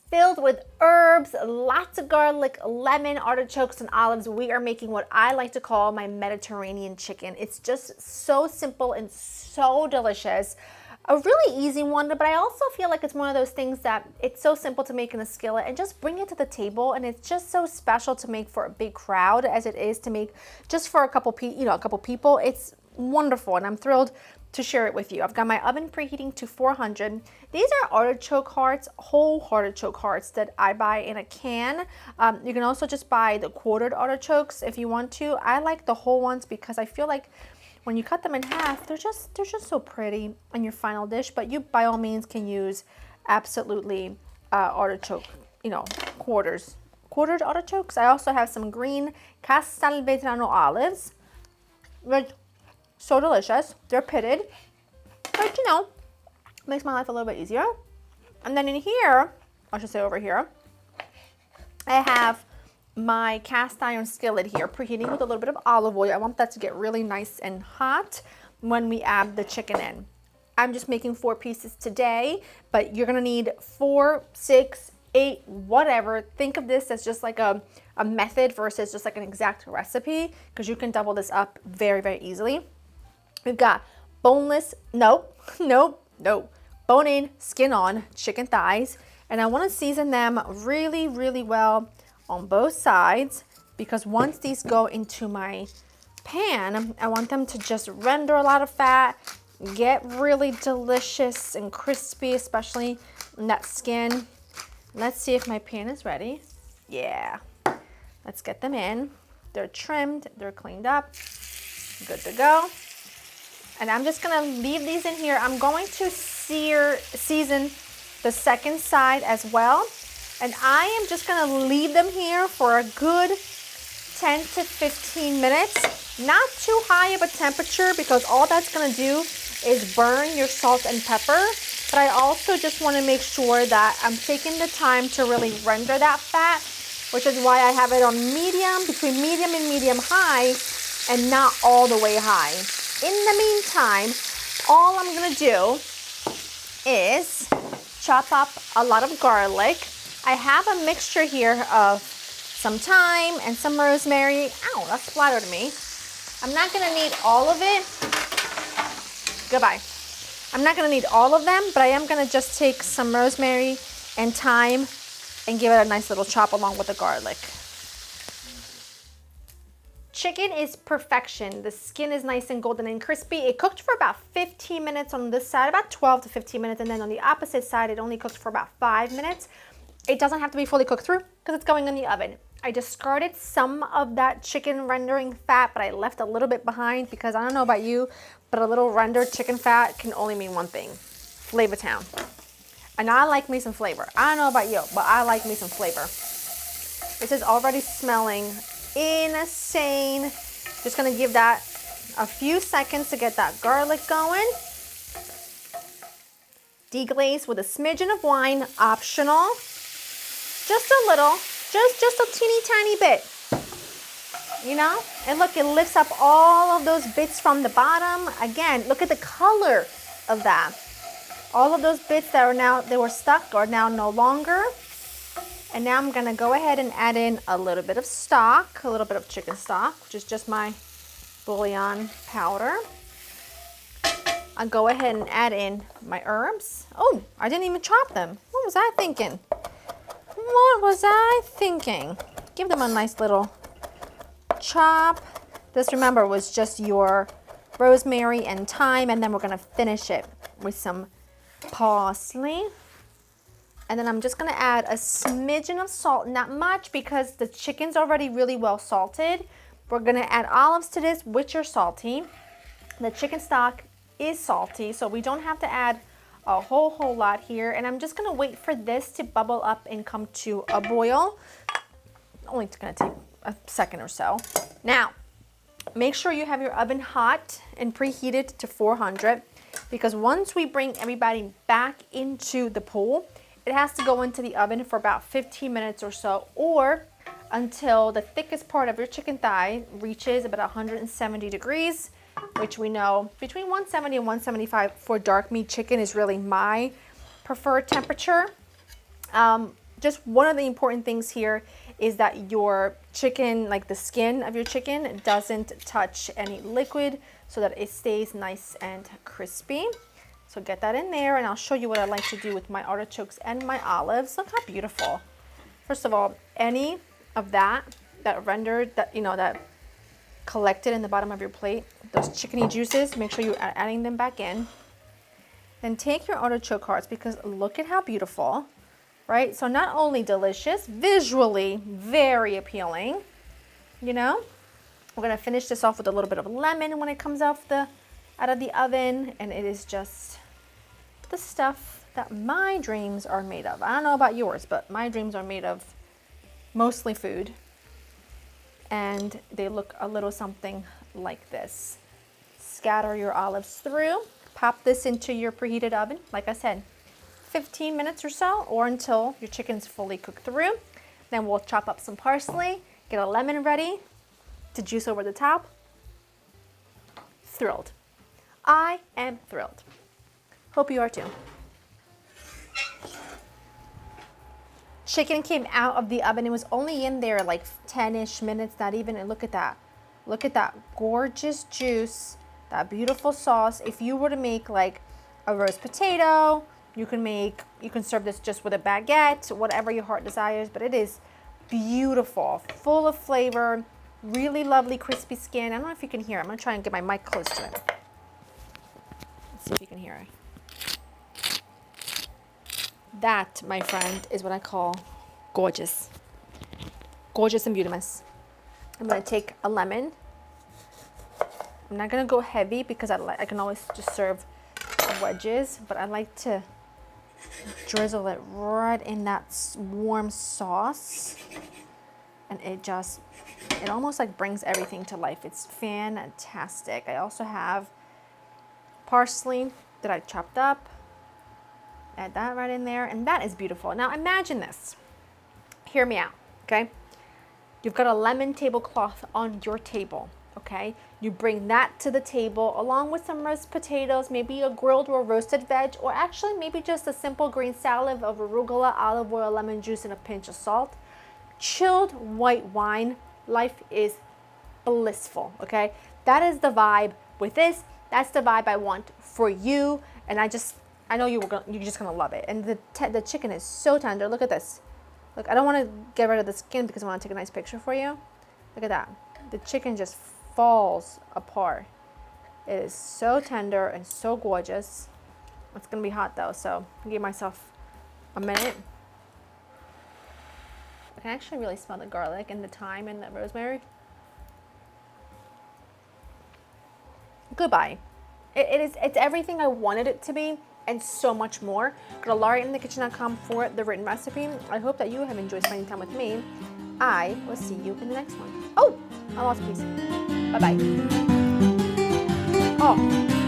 filled with herbs, lots of garlic, lemon, artichokes, and olives. We are making what I like to call my Mediterranean chicken. It's just so simple and so delicious. A really easy one, but I also feel like it's one of those things that it's so simple to make in a skillet and just bring it to the table, and it's just so special to make for a big crowd as it is to make just for a couple people. It's wonderful, and I'm thrilled to share it with you. I've got my oven preheating to 400. These are artichoke hearts, whole artichoke hearts that I buy in a can. You can also just buy the quartered artichokes if you want to. I like the whole ones because I feel like when you cut them in half, they're just so pretty on your final dish. But you by all means can use absolutely artichoke, quartered artichokes. I also have some green Castalvetrano olives, which so delicious. They're pitted, but makes my life a little bit easier. And then in here, I should say over here, I have my cast iron skillet here, preheating with a little bit of olive oil. I want that to get really nice and hot when we add the chicken in. I'm just making 4 pieces today, but you're gonna need 4, 6, 8, whatever. Think of this as just like a method versus just like an exact recipe, because you can double this up very, very easily. We've got boneless, bone-in, skin-on chicken thighs, and I want to season them really, really well on both sides, because once these go into my pan, I want them to just render a lot of fat, get really delicious and crispy, especially in that skin. Let's see if my pan is ready. Yeah, let's get them in. They're trimmed, they're cleaned up, good to go. And I'm just gonna leave these in here. I'm going to season the second side as well. And I am just gonna leave them here for a good 10 to 15 minutes. Not too high of a temperature, because all that's gonna do is burn your salt and pepper. But I also just wanna make sure that I'm taking the time to really render that fat, which is why I have it on medium, between medium and medium high, and not all the way high. In the meantime, all I'm gonna do is chop up a lot of garlic. I have a mixture here of some thyme and some rosemary. Ow, that splattered me. I'm not gonna need all of it. Goodbye. I'm not gonna need all of them, but I am gonna just take some rosemary and thyme and give it a nice little chop along with the garlic. Chicken is perfection. The skin is nice and golden and crispy. It cooked for about 15 minutes on this side, about 12 to 15 minutes, and then on the opposite side, it only cooked for about 5 minutes. It doesn't have to be fully cooked through because it's going in the oven. I discarded some of that chicken rendering fat, but I left a little bit behind because I don't know about you, but a little rendered chicken fat can only mean one thing: Flavor Town. And I like me some flavor. I don't know about you, but I like me some flavor. This is already smelling insane. Just gonna give that a few seconds to get that garlic going. Deglaze with a smidgen of wine, optional. Just a little, just a teeny tiny bit. And look, it lifts up all of those bits from the bottom. Again, look at the color of that. All of those bits that they were stuck are now no longer. And now I'm gonna go ahead and add in a little bit of stock, a little bit of chicken stock, which is just my bouillon powder. I'll go ahead and add in my herbs. Oh, I didn't even chop them. What was I thinking? Give them a nice little chop. This, remember, was just your rosemary and thyme, and then we're gonna finish it with some parsley. And then I'm just gonna add a smidgen of salt, not much because the chicken's already really well salted. We're gonna add olives to this, which are salty. The chicken stock is salty, so we don't have to add a whole lot here. And I'm just gonna wait for this to bubble up and come to a boil. Only gonna take a second or so. Now, make sure you have your oven hot and preheated to 400, because once we bring everybody back into the pool, it has to go into the oven for about 15 minutes or so, or until the thickest part of your chicken thigh reaches about 170 degrees, which we know between 170 and 175 for dark meat chicken is really my preferred temperature. just one of the important things here is that your chicken, like the skin of your chicken, doesn't touch any liquid so that it stays nice and crispy. So get that in there, and I'll show you what I like to do with my artichokes and my olives. Look how beautiful. First of all, any of that rendered, that, you know, that collected in the bottom of your plate, those chickeny juices, make sure you're adding them back in. Then take your artichoke hearts, because look at how beautiful, right? So not only delicious, visually very appealing, you know. We're gonna finish this off with a little bit of lemon when it comes out of the oven, and it is just the stuff that my dreams are made of. I don't know about yours, but my dreams are made of mostly food, and they look a little something like this. Scatter your olives through, pop this into your preheated oven, like I said, 15 minutes or so, or until your chicken's fully cooked through. Then we'll chop up some parsley, get a lemon ready to juice over the top. Thrilled. I am thrilled. Hope you are too. Chicken came out of the oven. It was only in there like 10-ish minutes, not even. And look at that. Look at that gorgeous juice, that beautiful sauce. If you were to make like a roast potato, you can serve this just with a baguette, whatever your heart desires, but it is beautiful, full of flavor, really lovely crispy skin. I don't know if you can hear it. I'm gonna try and get my mic close to it. Let's see if you can hear it. That, my friend, is what I call gorgeous. Gorgeous and beautimous. I'm gonna take a lemon. I'm not gonna go heavy because I can always just serve wedges, but I like to drizzle it right in that warm sauce, and it almost like brings everything to life. It's fantastic. I also have parsley that I chopped up. Add that right in there, and that is beautiful. Now imagine this. Hear me out, okay? You've got a lemon tablecloth on your table, okay? You bring that to the table along with some roast potatoes, maybe a grilled or roasted veg, or actually maybe just a simple green salad of arugula, olive oil, lemon juice, and a pinch of salt. Chilled white wine. Life is blissful, okay? That is the vibe with this. That's the vibe I want for you, and I know you're just gonna love it. And the chicken is so tender. Look at this. Look, I don't want to get rid of the skin because I want to take a nice picture for you. Look at that. The chicken just falls apart. It is so tender and so gorgeous. It's gonna be hot though, so I'll give myself a minute. I can actually really smell the garlic and the thyme and the rosemary. Goodbye. It's everything I wanted it to be, and so much more. Go to laurainthekitchen.com for the written recipe. I hope that you have enjoyed spending time with me. I will see you in the next one. Oh, I lost a piece. Bye-bye. Oh.